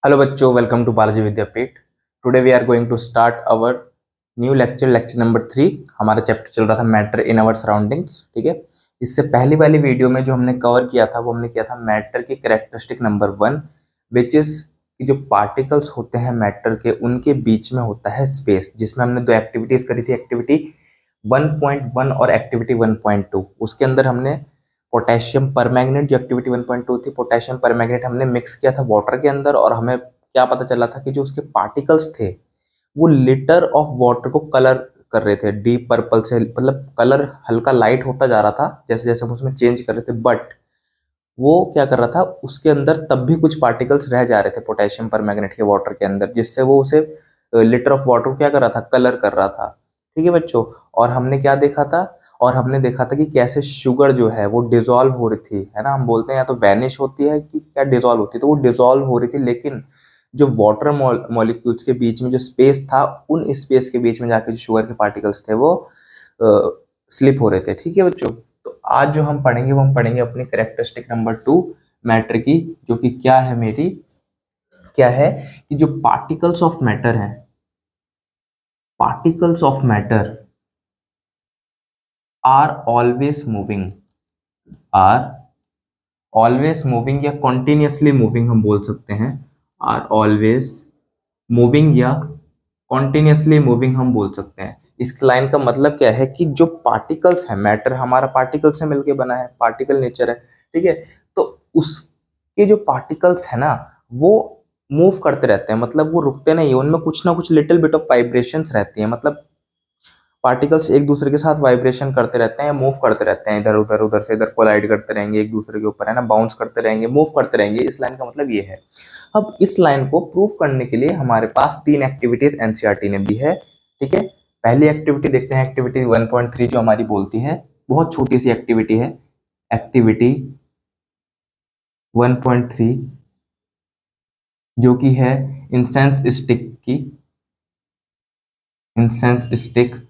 Hello बच्चों, welcome to Balaji Vidyapeeth. Today we are going to start our new lecture number 3। हमारा chapter चल रहा था मैटर इन आवर सराउंडिंग्स। ठीक है, इससे पहली वाली वीडियो में जो हमने कवर किया था वो हमने किया था मैटर की कैरेक्टरिस्टिक नंबर 1, विच इज कि जो पार्टिकल्स होते हैं मैटर के उनके बीच में होता है स्पेस, जिसमें हमने दो एक्टिविटीज करी थी, एक्टिविटी 1.1 और एक्टिविटी 1.2। उसके अंदर हमने पोटेशियम परमैंगनेट, जो एक्टिविटी 1.2 थी, पोटेशियम परमैंगनेट हमने मिक्स किया था वाटर के अंदर, और हमें क्या पता चला था कि जो उसके पार्टिकल्स थे वो लिटर ऑफ वाटर को कलर कर रहे थे डीप पर्पल से, मतलब कलर हल्का लाइट होता जा रहा था जैसे जैसे हम उसमें चेंज कर रहे थे। बट वो क्या कर रहा था, उसके अंदर तब भी कुछ पार्टिकल्स रह जा रहे थे पोटेशियम परमैंगनेट के वाटर के अंदर, जिससे वो उसे लिटर ऑफ वाटर को क्या कर रहा था, कलर कर रहा था। ठीक है बच्चों, और हमने क्या देखा था, और हमने देखा था कि कैसे शुगर जो है वो डिजोल्व हो रही थी, है ना। हम बोलते हैं या तो वैनिश होती है कि क्या डिजोल्व होती है, तो वो डिजोल्व हो रही थी, लेकिन जो वाटर मॉलिक्यूल्स के बीच में जो स्पेस था, उन स्पेस के बीच में जाके जो शुगर के पार्टिकल्स थे वो स्लिप हो रहे थे। ठीक है बच्चों, तो आज जो हम पढ़ेंगे वो हम पढ़ेंगे अपनी कैरेक्टरिस्टिक नंबर 2 मैटर की, जो कि क्या है मेरी, क्या है कि जो पार्टिकल्स ऑफ मैटर है, particles of matter are always moving, are always moving या कॉन्टिन्यूसली मूविंग हम बोल सकते हैं, आर ऑलवेज मूविंग या कॉन्टिन्यूसली मूविंग हम बोल सकते हैं। इस लाइन का मतलब क्या है कि जो पार्टिकल्स है, मैटर हमारा पार्टिकल से मिलके बना है, पार्टिकल नेचर है। ठीक है, तो उसके जो पार्टिकल्स है ना वो मूव करते रहते हैं, मतलब वो रुकते नहीं है, उनमें कुछ ना कुछ लिटिल बिट ऑफ वाइब्रेशंस रहती है, मतलब पार्टिकल्स एक दूसरे के साथ वाइब्रेशन करते रहते हैं, मूव करते रहते हैं, इधर उधर उधर से इधर कोलाइड करते रहेंगे एक दूसरे के ऊपर, है ना, बाउंस करते रहेंगे, मूव करते रहेंगे। इस लाइन का मतलब ये है। अब इस लाइन को प्रूफ करने के लिए हमारे पास 3 एक्टिविटीज एनसीईआरटी ने दी है। ठीक है, पहली एक्टिविटी देखते हैं, एक्टिविटी 1.3 जो हमारी बोलती है, बहुत छोटी सी एक्टिविटी है, एक्टिविटी 1.3 जो कि है इंसेंस स्टिक की, इंसेंस स्टिक।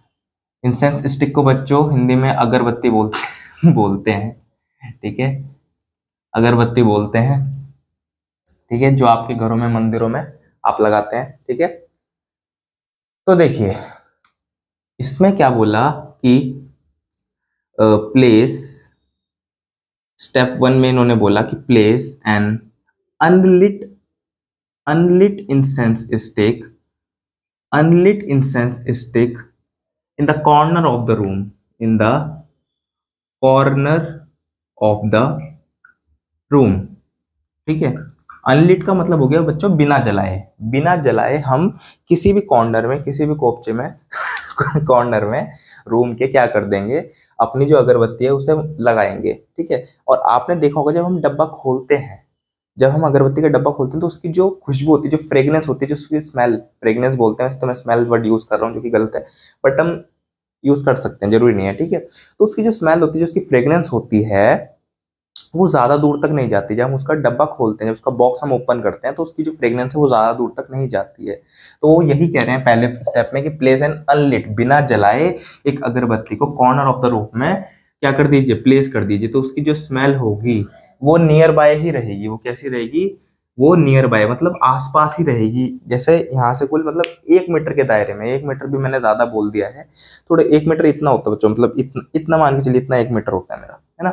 इंसेंस स्टिक को बच्चों हिंदी में अगरबत्ती बोलते हैं। ठीक है, अगरबत्ती बोलते हैं। ठीक है, जो आपके घरों में मंदिरों में आप लगाते हैं। ठीक है, तो देखिए इसमें क्या बोला कि प्लेस, स्टेप 1 में इन्होंने बोला कि place N unlit unlit incense stick, unlit incense stick in the corner of the room, in the corner of the room। ठीक है, अनलिट का मतलब हो गया बच्चों बिना जलाए, बिना जलाए हम किसी भी कॉर्नर में, किसी भी कोपचे में कॉर्नर में रूम के क्या कर देंगे, अपनी जो अगरबत्ती है उसे लगाएंगे। ठीक है, और आपने देखा होगा जब हम डब्बा खोलते हैं, जब हम अगरबत्ती का डब्बा खोलते हैं तो उसकी जो खुशबू होती है, जो फ्रेग्रेंस होती है, जो उसकी स्मेल, फ्रेग्रेंस बोलते हैं वैसे तो मैं स्मेल वर्ड यूज कर रहा हूँ जो कि गलत है, बट हम यूज कर सकते हैं, जरूरी नहीं है। ठीक है, तो उसकी जो स्मेल होती है, जो उसकी फ्रेग्रेंस होती है, वो ज्यादा दूर तक नहीं जाती। जब हम उसका डब्बा खोलते हैं, जब उसका बॉक्स हम ओपन करते हैं, तो उसकी जो फ्रेग्रेंस है वो ज्यादा दूर तक नहीं जाती है। तो वो यही कह रहे हैं पहले स्टेप में कि प्लेस एन अनलिट, बिना जलाए एक अगरबत्ती को कॉर्नर ऑफ द रूम में क्या कर दीजिए, प्लेस कर दीजिए। तो उसकी जो स्मेल होगी वो नियर बाय ही रहेगी। वो कैसी रहेगी, वो नियर बाय मतलब आसपास ही रहेगी। जैसे यहाँ से कुल मतलब 1 मीटर के दायरे में, 1 मीटर भी मैंने ज्यादा बोल दिया है, थोड़ा 1 मीटर इतना होता है बच्चों, मतलब इतना मान के चलिए, इतना 1 मीटर होता है मेरा, है ना।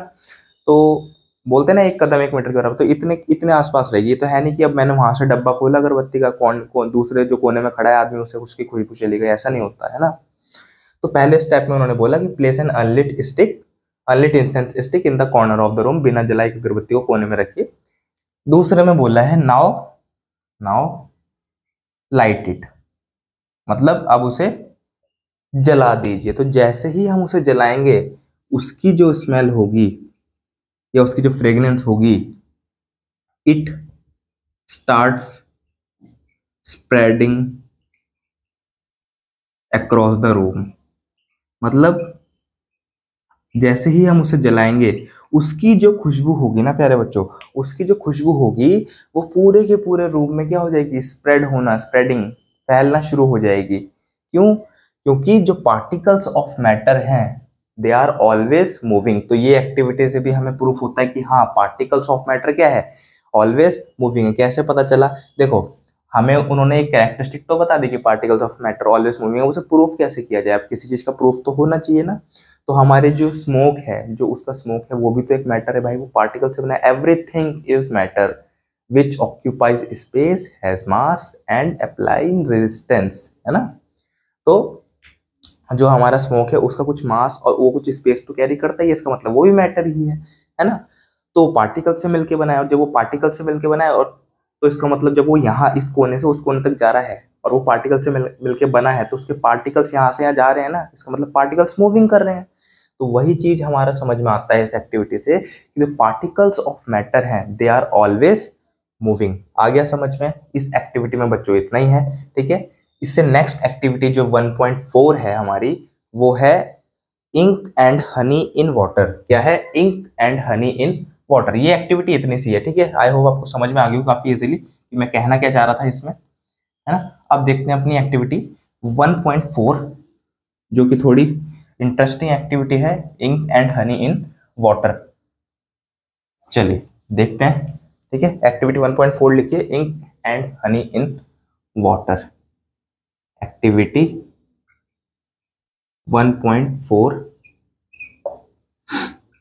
तो बोलते हैं ना एक कदम 1 मीटर के बराबर, तो इतने इतने आसपास रहेगी। तो है नहीं कि अब मैंने वहां से डब्बा खोला अगरबत्ती का, कौन दूसरे जो कोने में खड़ा है आदमी उसे उसकी खुशबू चली गई, ऐसा नहीं होता है ना। तो पहले स्टेप में उन्होंने बोला कि place N unlit stick, unlit incense stick in the corner of the room, बिना जलाई की अगरबत्ती को कोने में रखिए। दूसरे में बोला है नाउ नाउ लाइट इट, मतलब अब उसे जला दीजिए। तो जैसे ही हम उसे जलाएंगे, उसकी जो स्मेल होगी या उसकी जो फ्रेग्रेंस होगी, it starts spreading across the room, मतलब जैसे ही हम उसे जलाएंगे, उसकी जो खुशबू होगी ना प्यारे बच्चों, उसकी जो खुशबू होगी वो पूरे के पूरे रूम में क्या हो जाएगी, स्प्रेड होना, स्प्रेडिंग, फैलना शुरू हो जाएगी। क्यों, क्योंकि जो पार्टिकल्स ऑफ मैटर हैं दे आर ऑलवेज मूविंग। तो ये एक्टिविटी से भी हमें प्रूफ होता है कि हाँ, पार्टिकल्स ऑफ मैटर क्या है, ऑलवेज मूविंग है। कैसे पता चला? देखो, हमें उन्होंने एक कैरेक्टरिस्टिक तो बता दी कि particles of matter always moving है, उसे प्रूफ कैसे किया जाए? अब किसी चीज का प्रूफ तो होना चाहिए ना। तो हमारे जो स्मोक है, जो उसका स्मोक है, वो भी तो एक मैटर है भाई, वो पार्टिकल से बना है। Everything is matter which occupies space, has mass and applying resistance, है ना। तो जो हमारा स्मोक है उसका कुछ मास और वो कुछ स्पेस तो कैरी करता ही है, इसका मतलब वो भी मैटर ही है ना। तो पार्टिकल से मिलके बना है, और जब वो पार्टिकल से मिलके बना है, और तो इसका मतलब जब वो यहाँ इस कोने से उस कोने तक जा रहा है और वो पार्टिकल से मिलके बना है, तो उसके पार्टिकल्स यहाँ से यहाँ जा रहे हैं ना, इसका मतलब पार्टिकल्स मूविंग कर रहे हैं। तो वही चीज हमारा समझ में आता है इस एक्टिविटी से कि जो पार्टिकल्स ऑफ मैटर हैं दे आर ऑलवेज मूविंग। आ गया समझ में? इस एक्टिविटी में बच्चों इतना ही है, ठीक है। इससे नेक्स्ट एक्टिविटी जो 1.4 है हमारी, वो है ink and honey in water. क्या है? Ink and honey in water. ये एक्टिविटी इतनी सी है, ठीक है। आई होप आपको समझ में आ गई काफी इजीली कि मैं कहना क्या चाह रहा था इसमें, है ना। अब देखते हैं अपनी एक्टिविटी 1.4, जो कि थोड़ी इंटरेस्टिंग एक्टिविटी है, ink and honey in water. चलिए देखते हैं, ठीक है। एक्टिविटी 1.4 लिखिए, ink and honey in water. Activity 1.4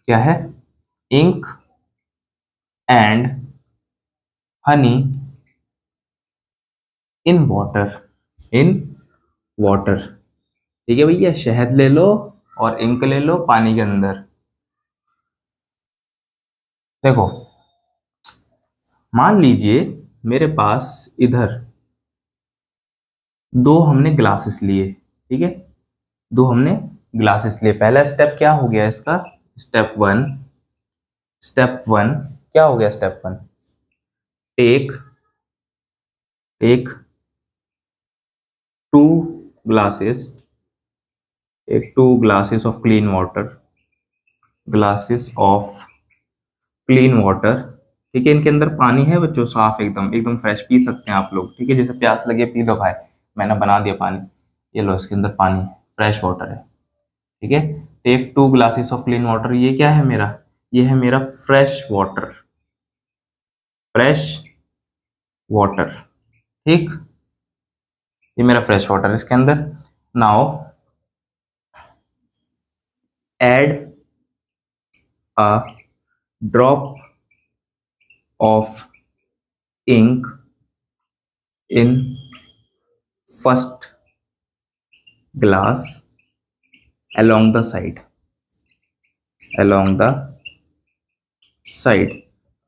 क्या है? Ink and honey in water. In water, ठीक है भैया। शहद ले लो और इंक ले लो पानी के अंदर। देखो, मान लीजिए मेरे पास इधर दो हमने ग्लासेस लिए, ठीक है। दो हमने ग्लासेस लिए। पहला स्टेप क्या हो गया इसका? स्टेप वन क्या हो गया? Step one, take two glasses, take two glasses of clean water, glasses of clean water, ठीक है। इनके अंदर पानी है बच्चों, साफ एकदम एकदम फ्रेश, पी सकते हैं आप लोग, ठीक है। जैसे प्यास लगे पी लो भाई, मैंने बना दिया पानी, ये लो इसके अंदर पानी है, फ्रेश वाटर है, ठीक है। Take two glasses of clean water, ये क्या है मेरा? ये है मेरा फ्रेश वाटर, फ्रेश वाटर, ठीक। ये मेरा फ्रेश वाटर, इसके अंदर now add a drop of ink in first glass along the side।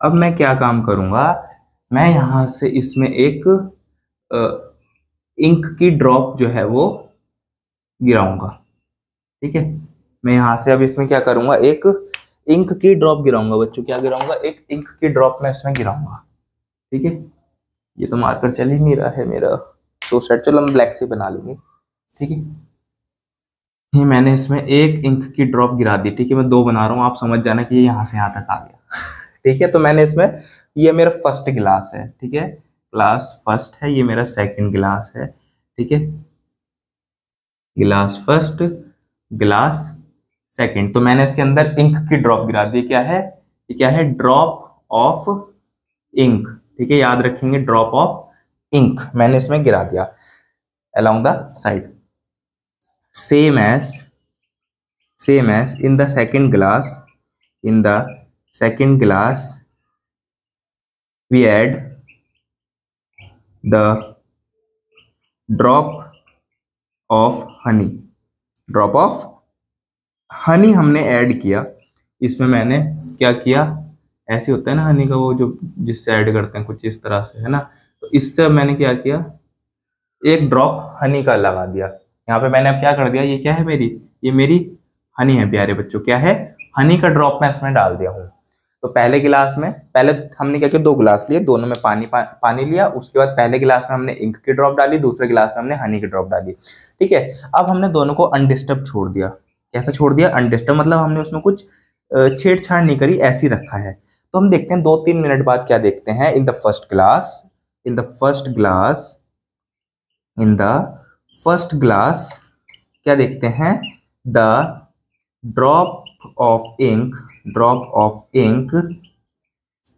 अब मैं क्या काम करूंगा? मैं यहां से इसमें एक इंक की ड्रॉप जो है वो गिराऊंगा, ठीक है। मैं यहां से अब इसमें क्या करूंगा? एक इंक की ड्रॉप गिराऊंगा बच्चों। क्या गिराऊंगा? एक इंक की ड्रॉप मैं इसमें गिराऊंगा, ठीक है। ये तो मार्कर चल ही नहीं रहा है मेरा, तो सेट, चलो हम ब्लैक से बना लेंगे, ठीक है। ये मैंने इसमें एक इंक की ड्रॉप गिरा दी, ठीक है। मैं दो बना रहा हूँ, आप समझ जाना कि ये यहाँ से यहाँ तक आ गया ठीक है। तो मैंने इसमें, ये मेरा फर्स्ट गिलास है, ठीक है, ग्लास फर्स्ट है। ये मेरा सेकंड गिलास है, ठीक है। गिलास फर्स्ट, गिलास सेकंड। तो मैंने इसके अंदर इंक की ड्रॉप गिरा दी। क्या है ये? क्या है? ड्रॉप ऑफ इंक, ठीक है। याद रखेंगे, ड्रॉप ऑफ इंक मैंने इसमें गिरा दिया along the side। same as in the second glass we add the drop of honey हमने ऐड किया इसमें। मैंने क्या किया? ऐसे होता है ना हनी का, वो जो जिससे ऐड करते हैं कुछ इस तरह से, है ना। तो इससे मैंने क्या किया? एक ड्रॉप हनी का लगा दिया यहाँ पे। मैंने अब क्या कर दिया? ये क्या है मेरी? ये मेरी हनी है प्यारे बच्चों। क्या है? हनी का ड्रॉप मैं इसमें डाल दिया हूँ। तो पहले गिलास में, पहले हमने क्या किया? दो गिलास लिए, दोनों में पानी लिया। उसके बाद पहले गिलास में हमने इंक की ड्रॉप डाली, दूसरे गिलास में हमने हनी की ड्रॉप डाली, ठीक है। अब हमने दोनों को अनडिस्टर्ब छोड़ दिया। कैसा छोड़ दिया? अनडिस्टर्ब, मतलब हमने उसमें कुछ छेड़छाड़ नहीं करी, ऐसी रखा है। तो हम देखते हैं 2-3 मिनट बाद क्या देखते हैं। इन द फर्स्ट ग्लास क्या देखते हैं? The drop of ink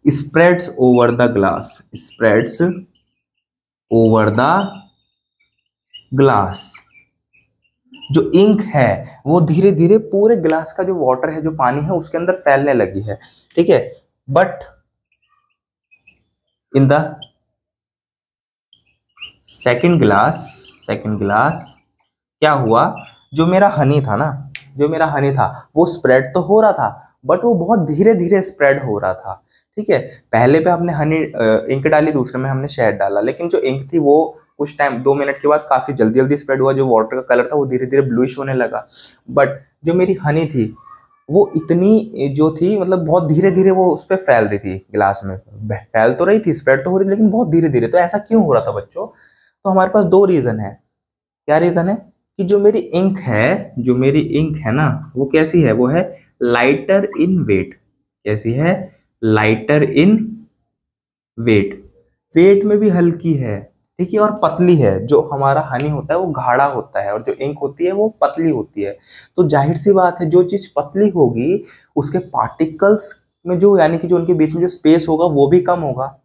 spreads over the glass, spreads over the glass. जो इंक है वो धीरे धीरे पूरे ग्लास का जो वाटर है, जो पानी है, उसके अंदर फैलने लगी है, ठीक है। But in the second glass क्या हुआ, जो मेरा हनी था ना, जो मेरा हनी था वो स्प्रेड तो हो रहा था, बट वो बहुत धीरे धीरे स्प्रेड हो रहा था, ठीक है। पहले पे हमने हनी इंक डाली, दूसरे में हमने शहद डाला, लेकिन जो इंक थी वो कुछ टाइम 2 मिनट के बाद काफी जल्दी जल्दी स्प्रेड हुआ, जो वाटर का कलर था वो धीरे धीरे ब्लूइश होने लगा। बट जो मेरी हनी थी वो इतनी जो थी, मतलब बहुत धीरे धीरे वो उस पर फैल रही थी, गिलास में फैल तो रही थी, स्प्रेड तो हो रही थी, लेकिन बहुत धीरे धीरे। तो ऐसा क्यों हो रहा था बच्चों? तो हमारे पास 2 रीजन है। क्या रीजन है? कि जो मेरी इंक है, जो मेरी इंक है ना, वो कैसी है, वो है लाइटर इन वेट। कैसी है? लाइटर इन वेट, वेट में भी हल्की है, ठीक है, और पतली है। जो हमारा हनी होता है वो गाढ़ा होता है, और जो इंक होती है वो पतली होती है। तो जाहिर सी बात है, जो चीज पतली होगी उसके पार्टिकल्स में जो, यानी कि जो उनके बीच में जो स्पेस होगा वो भी कम होगा।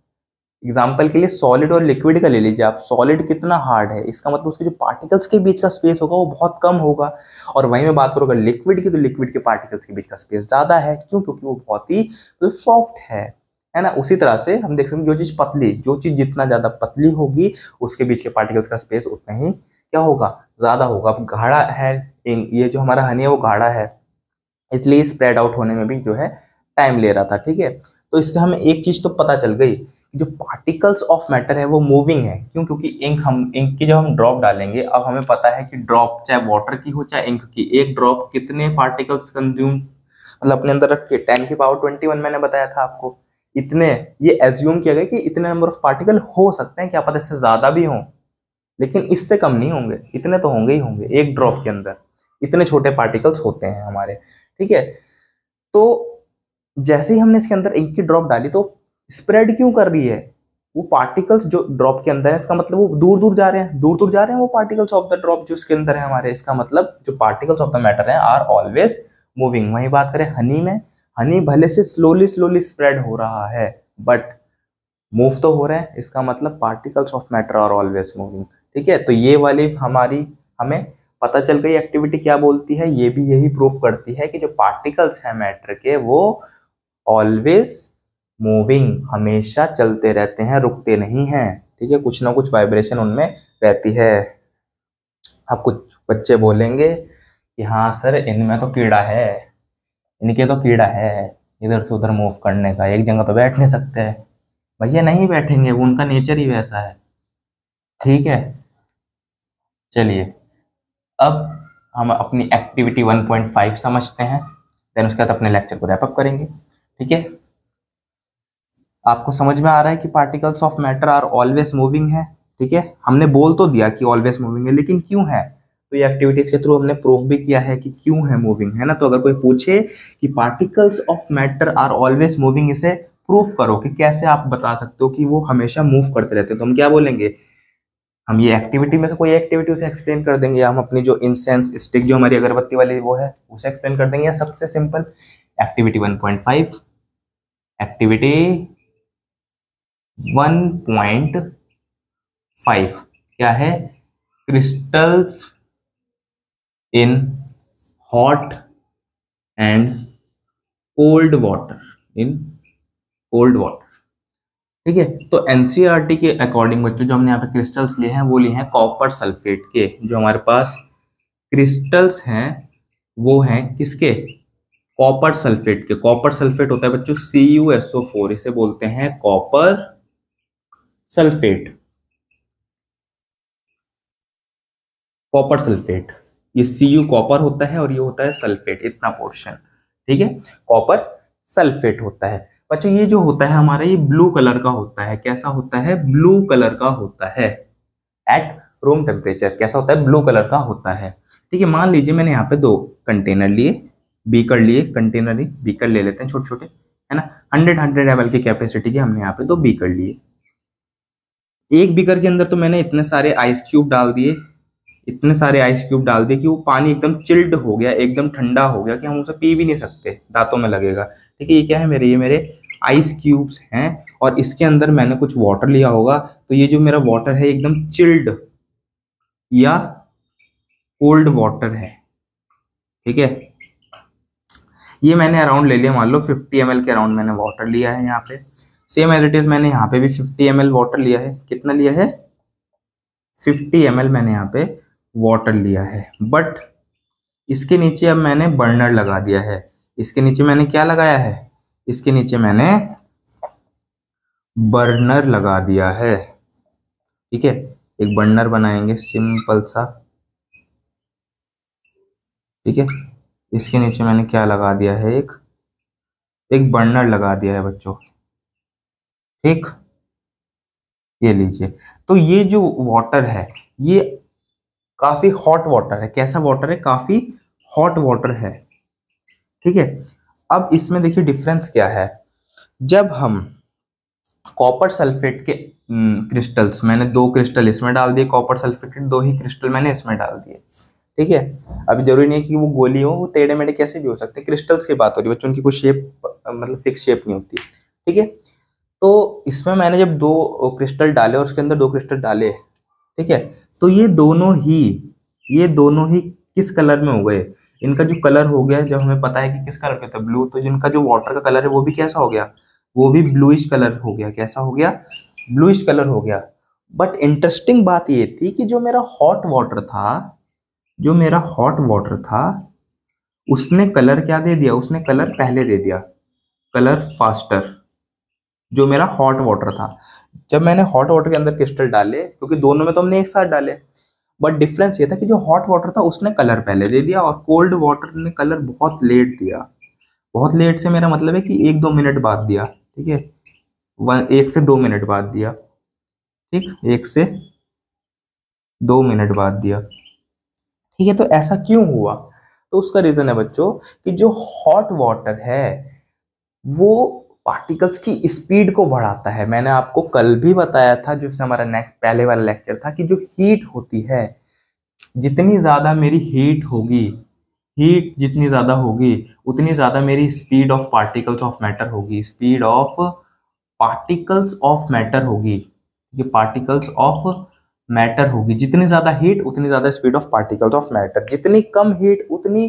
एग्जाम्पल के लिए सॉलिड और लिक्विड का ले लीजिए आप। सॉलिड कितना हार्ड है, इसका मतलब उसके जो पार्टिकल्स के बीच का स्पेस होगा वो बहुत कम होगा। और वहीं में बात करूंगा लिक्विड की, तो लिक्विड के पार्टिकल्स के बीच का स्पेस ज्यादा है। क्यों? क्योंकि वो बहुत ही सॉफ्ट है ना। उसी तरह से हम देख सकते हैं, जो चीज पतली, जो चीज जितना ज्यादा पतली होगी उसके बीच के पार्टिकल्स का स्पेस उतना ही क्या होगा, ज्यादा होगा। अब गाढ़ा है ये जो हमारा हनी है वो गाढ़ा है, इसलिए स्प्रेड आउट होने में भी जो है टाइम ले रहा था, ठीक है। तो इससे हमें एक चीज तो पता चल गई, जो पार्टिकल्स ऑफ मैटर है वो मूविंग है। क्यों? क्योंकि इंक की जब हम ड्रॉप डालेंगे, अब हमें पता है कि ड्रॉप चाहे वाटर की हो चाहे इंक की, एक ड्रॉप कितने पार्टिकल्स कंज्यूम, मतलब अपने अंदर रख के 10⁻21 मैंने बताया था आपको, इतने ये एज्यूम किया गया कि इतने नंबर ऑफ पार्टिकल हो सकते हैं, क्या पता इससे ज्यादा भी हों, लेकिन इससे कम नहीं होंगे, इतने तो होंगे ही होंगे। एक ड्रॉप के अंदर इतने छोटे पार्टिकल्स होते हैं हमारे, ठीक है। तो जैसे ही हमने इसके अंदर इंक की ड्रॉप डाली, तो स्प्रेड क्यों कर रही है? वो पार्टिकल्स जो ड्रॉप के अंदर है, इसका मतलब वो दूर दूर जा रहे हैं, दूर दूर जा रहे हैं वो पार्टिकल्स ऑफ द ड्रॉप जो इसके अंदर है हमारे। इसका मतलब जो पार्टिकल्स ऑफ द मैटर है आर ऑलवेज मूविंग। वही बात करें हनी में, हनी भले से स्लोली स्लोली स्प्रेड हो रहा है, बट मूव तो हो रहा है, इसका मतलब particles of matter are always moving, ठीक है। तो ये वाली हमारी हमें पता चल गई एक्टिविटी क्या बोलती है। ये भी यही प्रूफ करती है कि जो पार्टिकल्स हैं मैटर के वो ऑलवेज मूविंग, हमेशा चलते रहते हैं, रुकते नहीं हैं, ठीक है। कुछ ना कुछ वाइब्रेशन उनमें रहती है। अब कुछ बच्चे बोलेंगे कि हाँ सर इनमें तो कीड़ा है, इनके तो कीड़ा है इधर से उधर मूव करने का, एक जगह तो बैठ नहीं सकते। भैया नहीं बैठेंगे, वो उनका नेचर ही वैसा है, ठीक है। चलिए अब हम अपनी एक्टिविटी 1.5 समझते हैं, देन उसके बाद अपने लेक्चर को रैप अप करेंगे, ठीक है। आपको समझ में आ रहा है कि particles of matter are always moving है, ठीक है। हमने बोल तो दिया कि ऑलवेज मूविंग है, लेकिन क्यों है? तो ये एक्टिविटीज के थ्रू हमने प्रूव भी किया है कि क्यों है मूविंग, है ना। तो अगर कोई पूछे कि particles of matter are always moving, इसे प्रूफ करो कि कैसे आप बता सकते हो कि वो हमेशा मूव करते रहते हैं, तो हम क्या बोलेंगे? हम ये एक्टिविटी में से कोई एक्टिविटी उसे एक्सप्लेन कर देंगे, या हम अपनी जो इंसेंस स्टिक जो हमारी अगरबत्ती वाली वो है उसे एक्सप्लेन कर देंगे, या सबसे सिंपल एक्टिविटी 1.5, एक्टिविटी 1.5 क्या है? Crystals in hot and cold water, in cold water, ठीक है। तो एनसीईआरटी के अकॉर्डिंग बच्चों जो हमने यहाँ पे क्रिस्टल्स लिए हैं वो लिए हैं कॉपर सल्फेट के। जो हमारे पास क्रिस्टल्स हैं वो हैं किसके? कॉपर सल्फेट के। कॉपर सल्फेट होता है बच्चों CuSO4, इसे बोलते हैं कॉपर सल्फेट। कॉपर सल्फेट, ये Cu कॉपर होता है और ये होता है सल्फेट, इतना पोर्शन, ठीक है। कॉपर सल्फेट होता है बच्चों। ये जो होता है हमारा, ये ब्लू कलर का होता है। कैसा होता है? ब्लू कलर का होता है एट रूम टेम्परेचर। कैसा होता है? ब्लू कलर का होता है, ठीक है। मान लीजिए मैंने यहाँ पे 2 कंटेनर लिए, बीकर लिए, कंटेनर ही बीकर ले लेते हैं छोटे छोटे, है ना। 100 ml की कैपेसिटी के हमने यहाँ पे 2 बीकर लिए। एक बीकर के अंदर तो मैंने इतने सारे आइस क्यूब डाल दिए, इतने सारे आइस क्यूब डाल दिए कि वो पानी एकदम चिल्ड हो गया, एकदम ठंडा हो गया कि हम उसे पी भी नहीं सकते, दांतों में लगेगा, ठीक है। ये क्या है मेरे? ये मेरे आइस क्यूब्स हैं और इसके अंदर मैंने कुछ वाटर लिया होगा, तो ये जो मेरा वाटर है एकदम चिल्ड या कोल्ड वाटर है। ठीक है, ये मैंने अराउंड ले लिया, मान लो 50 ml के अराउंड मैंने वाटर लिया है यहाँ पे। सेम एज इट इज मैंने यहाँ पे भी 50 ml वाटर लिया है। कितना लिया है? 50 ml मैंने यहाँ पे वाटर लिया है। बट इसके नीचे अब मैंने बर्नर लगा दिया है। इसके नीचे मैंने क्या लगाया है? इसके नीचे मैंने बर्नर लगा दिया है। ठीक है, एक बर्नर बनाएंगे सिंपल सा। ठीक है, इसके नीचे मैंने क्या लगा दिया है? एक बर्नर लगा दिया है बच्चों। ठीक, ये लीजिए। तो ये जो वाटर है ये काफी हॉट वाटर है। कैसा वाटर है? काफी हॉट वाटर है। ठीक है, अब इसमें देखिए डिफरेंस क्या है। जब हम कॉपर सल्फेट के क्रिस्टल्स, मैंने 2 क्रिस्टल इसमें डाल दिए, कॉपर सल्फेट के 2 ही क्रिस्टल मैंने इसमें डाल दिए। ठीक है, अभी जरूरी नहीं है कि वो गोली हो, वो टेढ़े मेढ़े कैसे भी हो सकते हैं। क्रिस्टल्स की बात हो रही है बच्चों, उनकी कोई शेप मतलब फिक्स शेप नहीं होती। ठीक है, तो इसमें मैंने जब 2 क्रिस्टल डाले और उसके अंदर 2 क्रिस्टल डाले, ठीक है, तो ये दोनों ही किस कलर में हो गए? इनका जो कलर हो गया, जब हमें पता है कि किस कलर का था, ब्लू, तो जिनका जो वाटर का कलर है वो भी कैसा हो गया? वो भी ब्लूइश कलर हो गया। कैसा हो गया? ब्लूइश कलर हो गया। बट इंटरेस्टिंग बात ये थी कि जो मेरा हॉट वाटर था उसने कलर क्या दे दिया? उसने कलर पहले दे दिया, कलर फास्टर। जो मेरा हॉट वाटर था, जब मैंने हॉट वाटर के अंदर क्रिस्टल डाले, क्योंकि दोनों में तो हमने एक साथ डाले, बट डिफरेंस ये था कि जो हॉट वाटर था उसने कलर पहले दे दिया और कोल्ड वाटर ने कलर बहुत लेट दिया। बहुत लेट से मेरा मतलब है कि 1-2 मिनट बाद दिया। ठीक है, 1 से 2 मिनट बाद दिया। ठीक, 1 से 2 मिनट बाद दिया। ठीक है, तो ऐसा क्यों हुआ? तो उसका रीजन है बच्चों कि जो हॉट वाटर है वो पार्टिकल्स की स्पीड को बढ़ाता है। मैंने आपको कल भी बताया था, जिससे हमारा पहले वाला लेक्चर था, कि जो हीट होती है, जितनी ज्यादा मेरी हीट जितनी ज्यादा होगी उतनी ज्यादा मेरी speed of particles of matter होगी। Speed of particles of matter होगी। ये पार्टिकल्स ऑफ मैटर होगी। जितनी ज्यादा हीट उतनी ज्यादा speed of particles of matter. जितनी कम हीट उतनी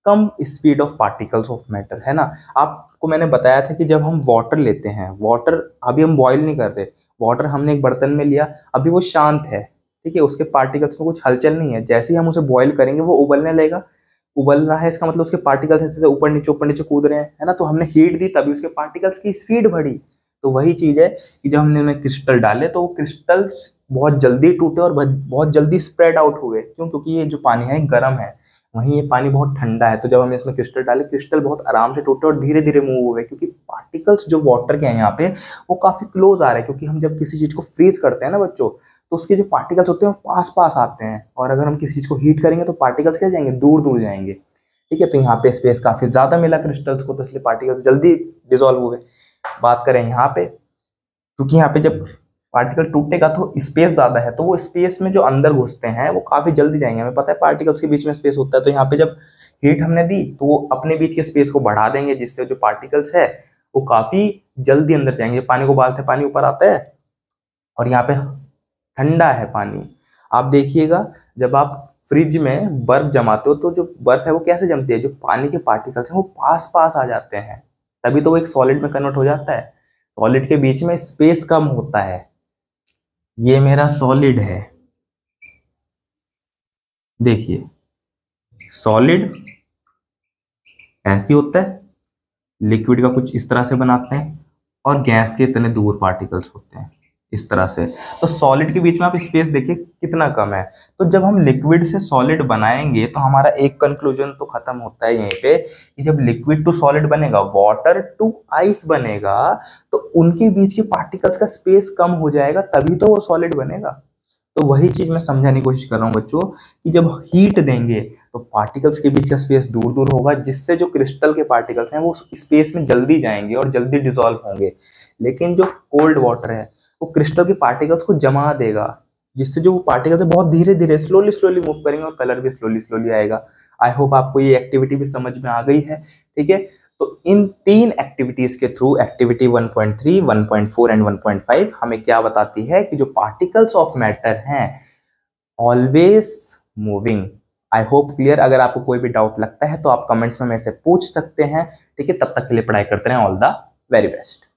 कम speed of particles of matter, है ना। आपको मैंने बताया था कि जब हम वाटर लेते हैं, वाटर अभी हम बॉईल नहीं कर रहे, वाटर हमने एक बर्तन में लिया, अभी वो शांत है। ठीक है, उसके पार्टिकल्स में कुछ हलचल नहीं है। जैसे ही हम उसे बॉईल करेंगे वो उबलने लगेगा। उबल रहा है, इसका मतलब उसके पार्टिकल्स ऐसे ऊपर नीचे कूद रहे हैं, है ना। तो हमने हीट दी तभी उसके पार्टिकल्स की स्पीड बढ़ी। तो वही चीज है कि जब हमने उनमें क्रिस्टल डाले तो वो क्रिस्टल्स बहुत जल्दी टूटे और बहुत जल्दी स्प्रेड आउट हुए। क्यों? क्योंकि ये जो पानी है गर्म है, वहीं ये पानी बहुत ठंडा है। तो जब हमने इसमें क्रिस्टल डाले, क्रिस्टल बहुत आराम से टूटे और धीरे धीरे मूव हुए, क्योंकि पार्टिकल्स जो वाटर के हैं यहाँ पे वो काफी क्लोज आ रहे हैं। क्योंकि हम जब किसी चीज को फ्रीज करते हैं ना बच्चों, तो उसके जो पार्टिकल्स होते हैं वो पास पास आते हैं, और अगर हम किसी चीज को हीट करेंगे तो पार्टिकल्स कैसे जाएंगे? दूर दूर जाएंगे। ठीक है, तो यहाँ पे स्पेस काफी ज्यादा मिला क्रिस्टल्स को, तो इसलिए पार्टिकल्स जल्दी डिसॉल्व हुए। बात करें यहाँ पे, क्योंकि यहाँ पे जब पार्टिकल टूटेगा तो स्पेस ज्यादा है, तो वो स्पेस में जो अंदर घुसते हैं वो काफी जल्दी जाएंगे। हमें पता है पार्टिकल्स के बीच में स्पेस होता है, तो यहाँ पे जब हीट हमने दी तो वो अपने बीच के स्पेस को बढ़ा देंगे, जिससे जो पार्टिकल्स है वो काफी जल्दी अंदर जाएंगे। पानी को उबालते हैं, पानी ऊपर आता है और यहाँ पे ठंडा है पानी। आप देखिएगा, जब आप फ्रिज में बर्फ जमाते हो तो जो बर्फ है वो कैसे जमती है? जो पानी के पार्टिकल्स हैं वो पास पास आ जाते हैं, तभी तो वो एक सॉलिड में कन्वर्ट हो जाता है। सॉलिड के बीच में स्पेस कम होता है। ये मेरा सॉलिड है, देखिए सॉलिड ऐसी होता है, लिक्विड का कुछ इस तरह से बनाते हैं, और गैस के इतने दूर पार्टिकल्स होते हैं इस तरह से। तो सॉलिड के बीच में आप स्पेस देखिए कितना कम है। तो जब हम लिक्विड से सॉलिड बनाएंगे तो हमारा एक कंक्लूजन तो खत्म होता है यहीं पे, कि जब लिक्विड टू सॉलिड बनेगा, वाटर टू आइस बनेगा, तो उनके बीच के पार्टिकल्स का स्पेस कम हो जाएगा, तभी तो वो सॉलिड बनेगा। तो वही चीज मैं समझाने की कोशिश कर रहा हूँ बच्चों, कि जब हीट देंगे तो पार्टिकल्स के बीच का स्पेस दूर दूर होगा, जिससे जो क्रिस्टल के पार्टिकल्स हैं वो स्पेस में जल्दी जाएंगे और जल्दी डिसॉल्व होंगे। लेकिन जो कोल्ड वाटर है वो क्रिस्टल के पार्टिकल्स को जमा देगा, जिससे जो पार्टिकल्स है बहुत धीरे धीरे स्लोली स्लोली मूव करेंगे और कलर भी स्लोली स्लोली आएगा। आई होप आपको ये एक्टिविटी भी समझ में आ गई है। ठीक है, तो इन 3 एक्टिविटीज के थ्रू एक्टिविटी 1.3, 1.4 एंड 1.5 हमें क्या बताती है कि जो पार्टिकल्स ऑफ मैटर हैं always moving. I hope clear. अगर आपको कोई भी डाउट लगता है तो आप कमेंट्स में मेरे से पूछ सकते हैं। ठीक है, तब तक के लिए पढ़ाई करते रहें। All the very best.